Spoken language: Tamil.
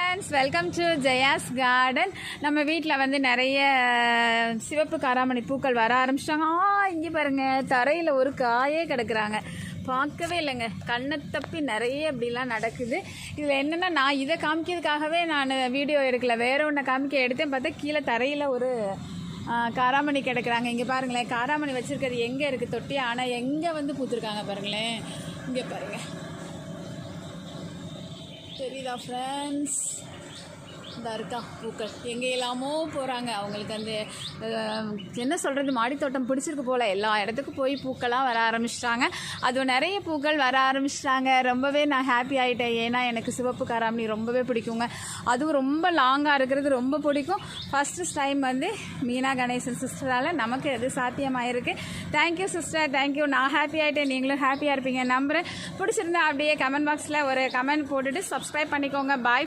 Friends, welcome to Jaya's garden. நம்ம வீட்டில் வந்து நிறைய சிவப்பு காராமணி பூக்கள் வர ஆரம்பிச்சிட்டாங்க. இங்கே பாருங்கள், தரையில் ஒரு காயே கிடக்குறாங்க. பார்க்கவே இல்லைங்க, கண்ணை தப்பி நிறைய இப்படிலாம் நடக்குது. இதில் என்னென்னா, நான் இதை காமிக்கிறதுக்காகவே நான் வீடியோ எடுக்கல, வேற ஒன்று காமிக்க எடுத்தேன். பார்த்தா கீழே தரையில் ஒரு காராமணி கிடக்குறாங்க. இங்கே பாருங்களேன், காராமணி வச்சுருக்கிறது எங்கே இருக்குது தொட்டி, ஆனால் எங்கே வந்து பூத்துருக்காங்க பாருங்களேன். இங்கே பாருங்கள், தெரியுதா ஃப்ரெண்ட்ஸ்? இந்த இருக்கா பூக்கள் எங்கே எல்லாமோ போகிறாங்க. அவங்களுக்கு அந்த என்ன சொல்கிறது, மாடித்தோட்டம் பிடிச்சிருக்கு போல். எல்லா இடத்துக்கும் போய் பூக்களாக வர ஆரம்பிச்சிட்டாங்க. அதுவும் நிறைய பூக்கள் வர ஆரம்பிச்சிட்டாங்க. ரொம்பவே நான் ஹாப்பி ஆகிட்டேன். ஏன்னா எனக்கு சிவப்பு காராமணி ரொம்பவே பிடிக்குங்க. அதுவும் ரொம்ப லாங்காக இருக்கிறது ரொம்ப பிடிக்கும். ஃபஸ்ட்டு டைம் வந்து மீனா கணேசன் சிஸ்டரால் நமக்கு அது சாத்தியமாயிருக்கு. Thank you sister, thank you. நான் ஹாப்பி ஆகிட்டேன், நீங்களும் ஹாப்பியாக இருப்பீங்க நம்புகிறேன். பிடிச்சிருந்தா அப்படியே கமெண்ட் பாக்ஸில் ஒரு கமெண்ட் போட்டுட்டு சப்ஸ்கிரைப் பண்ணிக்கோங்க. பாய்.